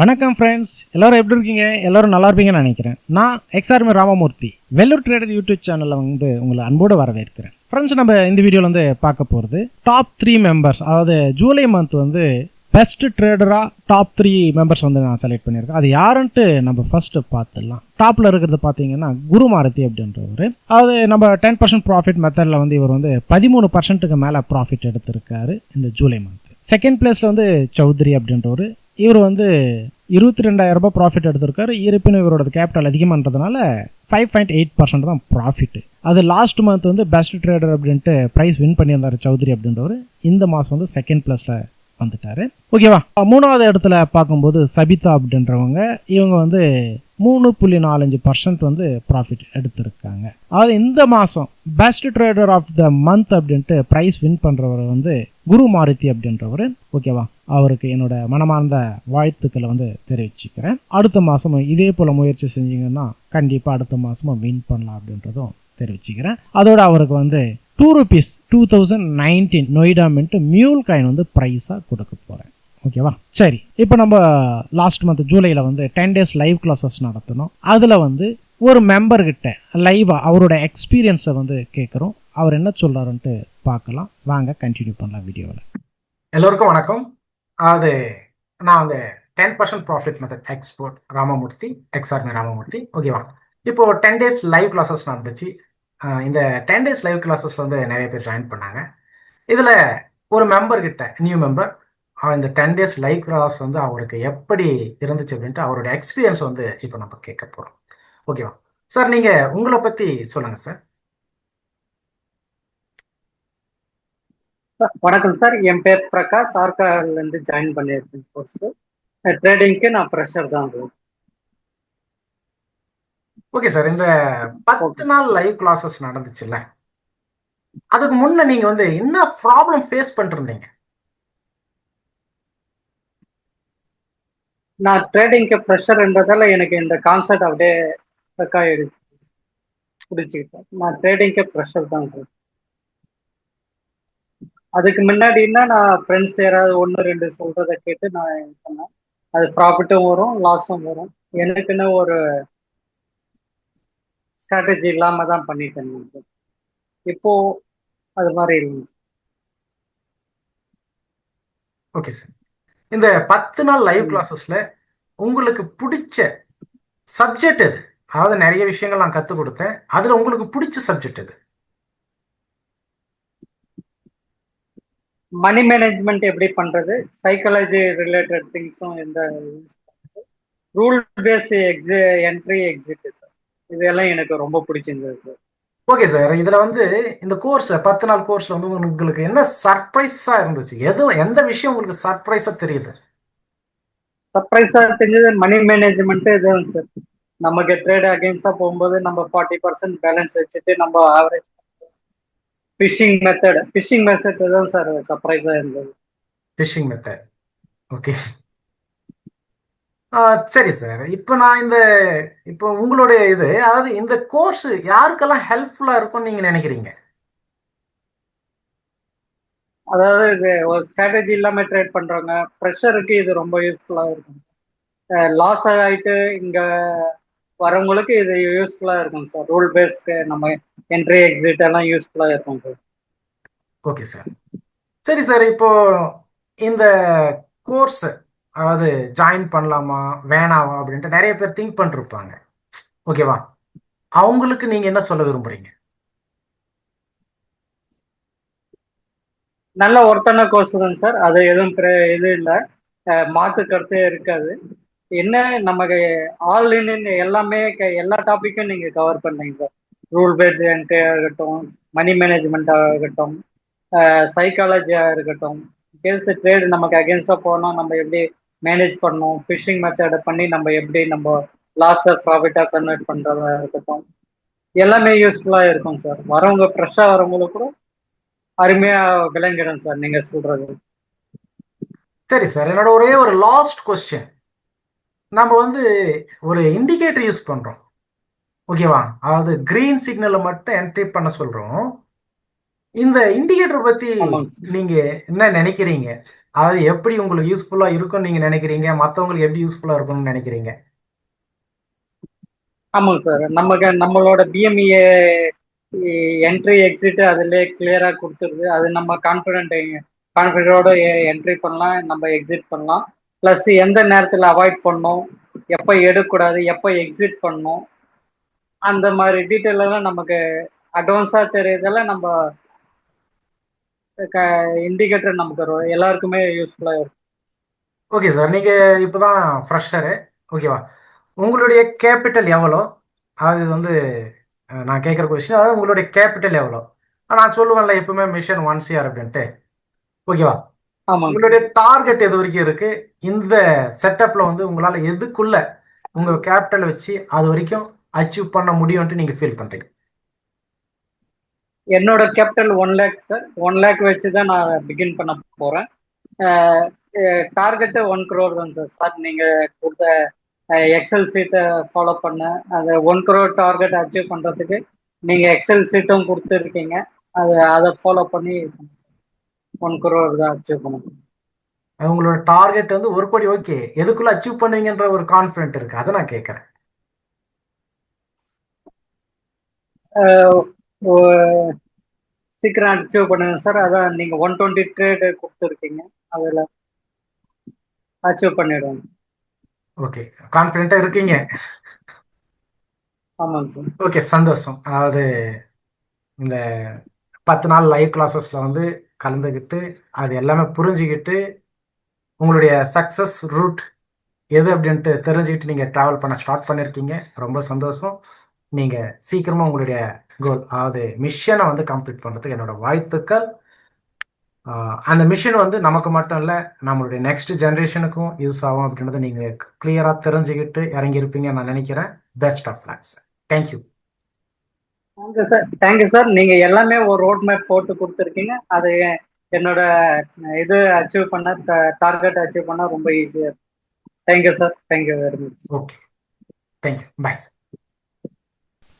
வணக்கம் ஃப்ரெண்ட்ஸ், எல்லோரும் எப்படி இருக்கீங்க? எல்லோரும் நல்லா இருப்பீங்கன்னு நினைக்கிறேன். நான் எக்ஸ்ஆர்மி ராமமூர்த்தி வெள்ளூர் ட்ரேடர் யூடியூப் சேனலில் உங்களை அன்போடு வரவேற்கிறேன். ஃப்ரெண்ட்ஸ், நம்ம இந்த வீடியோவில் பார்க்க போகிறது டாப் 3 மெம்பர்ஸ். அதாவது ஜூலை மந்த் பெஸ்ட் ட்ரேடராக டாப் 3 மெம்பர்ஸ் நான் செலக்ட் பண்ணியிருக்கேன். அது யாருன்ட்டு நம்ம ஃபர்ஸ்ட் பார்த்துடலாம். டாப்பில் இருக்கிறது பார்த்தீங்கன்னா குரு மாருதி அப்படின்றவர். அதாவது நம்ம 10% ப்ராஃபிட் மெத்தடில் இவர் 13% மேலே ப்ராஃபிட் எடுத்திருக்காரு இந்த ஜூலை மந்த். செகண்ட் பிளேஸில் சௌத்ரி அப்படின்றவர். இவர் 22,000 ரூபாய் ப்ராஃபிட் எடுத்திருக்காரு. இருப்பினும் இவரோட கேபிட்டல் அதிகமானதுனால 5.8% தான் ப்ராஃபிட். அது லாஸ்ட் மந்த் பெஸ்ட் ட்ரேடர் அப்படின்ட்டு ப்ரைஸ் வின் பண்ணியிருந்தார் சௌத்ரி அப்படின்றவர். இந்த மாதம் செகண்ட் பிளேஸில் வந்துட்டாரு. ஓகேவா. மூணாவது இடத்துல பார்க்கும்போது சபிதா அப்படின்றவங்க. இவங்க 3.45% ப்ராஃபிட் எடுத்திருக்காங்க. அதாவது இந்த மாதம் best trader of the month அப்படின்ட்டு ப்ரைஸ் வின் பண்ணுறவர் குரு மாருதி அப்படின்றவர். ஓகேவா. அவருக்கு என்னோட மனமார்ந்த வாழ்த்துக்களை தெரிவிச்சுக்கிறேன். அடுத்த மாதமும் இதே போல் முயற்சி செஞ்சீங்கன்னா கண்டிப்பாக அடுத்த மாதமும் வின் பண்ணலாம் அப்படின்றதும் தெரிவிச்சுக்கிறேன். அதோட அவருக்கு ₹2 2019 நொய்டா மின்ட் மியூல் காயின் ப்ரைஸாக கொடுக்க போகிறேன். ஓகேவா. சரி, இப்போ நம்ம லாஸ்ட் மந்த் ஜூலையில் 10 days லைவ் கிளாஸஸ் நடத்தணும். அதில் ஒரு மெம்பர்கிட்ட லைவாக அவரோட எக்ஸ்பீரியன்ஸை கேட்குறோம். அவர் என்ன சொல்கிறாருன்ட்டு பார்க்கலாம். வாங்க கண்டினியூ பண்ணலாம் வீடியோவில். எல்லோருக்கும் வணக்கம். அது நான் 10% profit method export Ramamurthy, ex army Ramamurthy. ஓகேவா. இப்போ 10 days லைவ் கிளாஸஸ் நடந்துச்சு. இந்த 10 days லைவ் கிளாஸஸ் நிறைய பேர் ஜாயின் பண்ணாங்க. இதில் ஒரு மெம்பர்கிட்ட நியூ மெம்பர் இந்த 10 days லைவ் கிளாஸ் அவருக்கு எப்படி இருந்துச்சு அப்படின்ட்டு அவரோட எக்ஸ்பீரியன்ஸ் இப்போ நம்ம கேட்க போகிறோம். ஓகேவா சார், நீங்கள் உங்களை பற்றி சொல்லுங்கள் சார். வணக்கம் சார், என் பேர் பிரகாஷ். ஆர்காலேருந்து ஜாயின் பண்ணியிருக்கேன் கோர்ஸ். ட்ரேடிங்க்கு நான் ப்ரெஷர் தான். ஓகே சார், இந்த 10 நாள் லைவ் கிளாஸஸ் நடந்துச்சுல்ல, அதுக்கு முன்ன நீங்க என்ன ப்ராப்ளம் ஃபேஸ் பண்ணிருந்தீங்க? நான் ட்ரேடிங்க்கு ப்ரெஷர்ன்றதால எனக்கு இந்த கான்செப்ட் அப்படியே ஆயிடுச்சு, பிடிச்சிக்கிட்டேன். நான் ட்ரேடிங்க்கு ப்ரெஷர் தான் சார். அதுக்கு முன்னாடின்னா நான் ஃப்ரெண்ட்ஸ் யாராவது 1-2 சொல்றதை கேட்டு நான் பண்ணேன். அது ப்ராஃபிட்டும் வரும், லாஸும் வரும். எனக்குன்னு ஒரு ஸ்ட்ராட்டஜி இல்லாம தான் பண்ணிட்டேன். இப்போ அது மாதிரி இல்லை. ஓகே சார், இந்த 10 நாள் லைவ் கிளாஸஸ்ல உங்களுக்கு பிடிச்ச சப்ஜெக்ட் எது? அதாவது நிறைய விஷயங்கள் நான் கற்றுக் கொடுத்தேன், அதுல உங்களுக்கு பிடிச்ச சப்ஜெக்ட் எது? மணி மேனேஜ்மெண்ட் எப்படி பண்றது, சைக்காலஜி ரிலேட்டட் திங்ஸும் எந்த rule base entry exit sir, இதெல்லாம் எனக்கு ரொம்ப பிடிச்சிருந்தது சார். ஓகே சார், இதுல இந்த கோர்ஸ் 10 நாள் கோர்ஸ்ல உங்களுக்கு என்ன சர்ப்ரைஸா இருந்துச்சு? எந்த விஷயம் உங்களுக்கு சர்ப்ரைஸா தெரியுது? சர்ப்ரைஸா தெரிஞ்சது மணி மேனேஜ்மெண்ட் இதுதான் சார். நமக்கு ட்ரேட் அகைன்ஸ்டா போகும்போது நம்ம 40% பேலன்ஸ் வச்சுட்டு நம்ம ஆவரேஜ் ஃபிஷிங் மெத்தட் தான் சார் சர்ப்ரைஸா இருந்தது. Fishing method. ஓகே. சரி சார், இப்போ நான் இப்போ உங்களுடைய அதாவது இந்த கோர்ஸ் யாருக்கெல்லாம் ஹெல்ப்ஃபுல்லா இருக்கும்னு நீங்க நினைக்கிறீங்க? அதாவது இது ஒரு ஸ்ட்ராட்டஜி இல்லாம ட்ரேட் பண்றவங்க, ப்ரெஷருக்கு இது ரொம்ப யூஸ்ஃபுல்லா இருக்கும். லாஸ் ஆகிட்டு இங்க வரவங்களுக்கு இது யூஸ்ஃபுல்லா இருக்கும் சார். ரூல் பேஸ்க்கு நம்ம என்ட்ரி எக்ஸிட் எல்லாம் யூஸ்ஃபுல்லா இருக்கும் சார். Okay sir. சரி சார், இப்போ இந்த கோர்ஸ் அதாவது ஜாயின் பண்ணலாமா வேணாமா அப்படின்ட்டு நிறைய பேர் திங்க் பண்ணிருப்பாங்க. ஓகேவா, அவங்களுக்கு நீங்க என்ன சொல்ல விரும்புறீங்க? நல்ல ஒருத்தான கோர்ஸ் தான் சார். அது எதுவும் இது இல்லை, மாற்று கருத்தே இருக்காது. என்ன நமக்கு ஆல் இன் எல்லாமே எல்லா டாப்பிக்கும் நீங்க கவர் பண்ணீங்க சார். ரூல் பேஸ்ட் என்ட்ரி ஆகட்டும், மணி மேனேஜ்மெண்ட் ஆகட்டும், சைக்காலஜியா இருக்கட்டும், கேஸ் ட்ரேட் நமக்கு அகேன்ஸ்டா போனோம் நம்ம எப்படி மேனேஜ் பண்ணணும், ஃபிஷிங் மெத்தடை பண்ணி நம்ம எப்படி நம்ம லாஸை ப்ராஃபிட்டா கன்வெர்ட் பண்றதா இருக்கட்டும், எல்லாமே யூஸ்ஃபுல்லா இருக்கும் சார். வரவங்க ஃப்ரெஷ்ஷா வரவங்களுக்கு கூட அருமையா விளங்கிடும் சார் நீங்க சொல்றது. சரி சார், என்னோட ஒரே ஒரு லாஸ்ட் கொஸ்டின். நம்ம ஒரு இண்டிகேட்டர் யூஸ் பண்றோம். ஓகேவா, அதாவது கிரீன் சிக்னலை மட்டும் என்ட்ரி பண்ண சொல்றோம். இந்த இண்டிகேட்டர் பத்தி நீங்க என்ன நினைக்கிறீங்க? அதாவது எப்படி உங்களுக்கு யூஸ்ஃபுல்லா இருக்கும்னு நீங்க நினைக்கிறீங்க, மற்றவங்களுக்கு எப்படி யூஸ்ஃபுல்லா இருக்கும்னு நினைக்கிறீங்க? ஆமாங்க சார். நம்மளோட பிஎம்இஏ என்ட்ரி எக்ஸிட் அதிலே கிளியரா கொடுத்துருது. அது நம்ம கான்ஃபிடென்ட்டோட என்ட்ரி பண்ணலாம், நம்ம எக்ஸிட் பண்ணலாம். ப்ளஸ் எந்த நேரத்தில் அவாய்ட் பண்ணணும், எப்போ எடுக்கக்கூடாது, எப்போ எக்ஸிட் பண்ணணும், அந்த மாதிரி டீட்டெயில் எல்லாம் நமக்கு அட்வான்ஸாக தெரியுதெல்லாம் நம்ம இண்டிகேட்டர் நமக்கு எல்லாருக்குமே யூஸ்ஃபுல்லாக இருக்கும். ஓகே சார், நீங்க இப்போதான் ஃப்ரெஷரு, ஓகேவா? உங்களுடைய கேபிட்டல் எவ்வளோ? அது வந்து நான் கேட்குற கொஸ்டின், அதாவது உங்களுடைய கேபிட்டல் எவ்வளோ? நான் சொல்லுவேன்ல எப்பவுமே மிஷன் 1 CR அப்படின்ட்டு, ஓகேவா? ஆமாங்க. உங்களுடைய டார்கெட் எது வரைக்கும் இருக்கு? இந்த செட்டப்ல வந்து உங்களால எதுக்குள்ள உங்க கேபிட்டல் வச்சு அது வரைக்கும் அச்சீவ் பண்ண முடியும்ட்டு நீங்க ஃபீல் பண்றீங்க? என்னோட கேபிட்டல் 1 lakh சார். 1 lakh வச்சு தான் நான் பிகின் பண்ண போகிறேன். டார்கெட்டு 1 crore தான் சார். சார் நீங்கள் கொடுத்த எக்ஸல் சீட்டை ஃபாலோ பண்ண அந்த 1 crore டார்கெட் அச்சீவ் பண்ணுறதுக்கு நீங்கள் எக்ஸல் சீட்டும் கொடுத்துருக்கீங்க. அதை ஃபாலோ பண்ணி 1 crore தான் அச்சீவ் பண்ண. உங்களோட டார்கெட் வந்து 1 கோடி, ஓகே. எதுக்குள்ள அச்சீவ் பண்ணுவீங்கன்ற ஒரு கான்ஃபிடென்ட் இருக்கு, அதை நான் கேட்கறேன். சீக்கிரம் அச்சீவ் பண்ணுங்க சார். அதான் நீங்கள் 120 ட்ரேடு கொடுத்துருக்கீங்க, அதில் அச்சீவ் பண்ணிவிடுவோம். ஓகே, கான்ஃபிடென்ட்டா இருக்கீங்க. ஆமாங்க சார். ஓகே, சந்தோஷம். அதாவது இந்த 10 நாள் லைவ் கிளாஸஸ்ல வந்து கலந்துக்கிட்டு அது எல்லாமே புரிஞ்சுக்கிட்டு உங்களுடைய சக்ஸஸ் ரூட் எது அப்படின்ட்டு தெரிஞ்சுக்கிட்டு நீங்கள் ட்ராவல் பண்ண ஸ்டார்ட் பண்ணியிருக்கீங்க. ரொம்ப சந்தோஷம். நீங்கள் சீக்கிரமாக உங்களுடைய கோல், அதாவது மிஷனை வந்து கம்ப்ளீட் பண்ணுறதுக்கு என்னோட வாழ்த்துக்கள். அந்த மிஷன் வந்து நமக்கு மட்டும் இல்லை, நம்மளுடைய நெக்ஸ்ட் ஜென்ரேஷனுக்கும் யூஸ் ஆகும் அப்படின்றத நீங்கள் கிளியராக தெரிஞ்சுக்கிட்டு இறங்கியிருப்பீங்கன்னு நான் நினைக்கிறேன். Best of luck sir. Thank you. Thank you sir. Thank you sir. நீங்கள் எல்லாமே ஒரு ரோட் மேப் போட்டு கொடுத்துருக்கீங்க. அது என்னோட இது அச்சீவ் பண்ண டார்கெட் அச்சீவ் பண்ண ரொம்ப ஈஸியாக இருக்கும். Thank you sir. Thank you very much. Okay, thank you, bye sir.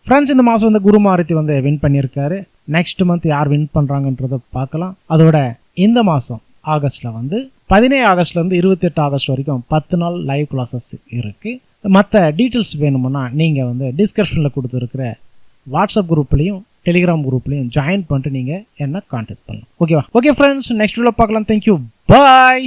Friends, இந்த மாதம் வந்து குரு மாருதி வந்து வின் பண்ணியிருக்காரு. நெக்ஸ்ட் மந்த் யார் வின் பண்ணுறாங்கன்றதை பார்க்கலாம். அதோட இந்த மாதம் ஆகஸ்ட்டில் வந்து 17 ஆகஸ்ட்லேருந்து 28 ஆகஸ்ட் வரைக்கும் 10 நாள் லைவ் கிளாஸஸ் இருக்குது. மற்ற டீட்டெயில்ஸ் வேணுமுன்னா நீங்கள் வந்து டிஸ்கிரிப்ஷனில் கொடுத்துருக்கிற வாட்ஸ்அப் குரூப்லேயும் டெலிகிராம் குரூப்லேயும் ஜாயின் பண்ணிட்டு நீங்கள் என்ன கான்டாக்ட் பண்ணலாம். ஓகேவா? ஓகே ஃப்ரெண்ட்ஸ், நெக்ஸ்ட் வீடியோவில் பார்க்கலாம். தேங்க்யூ, பாய்.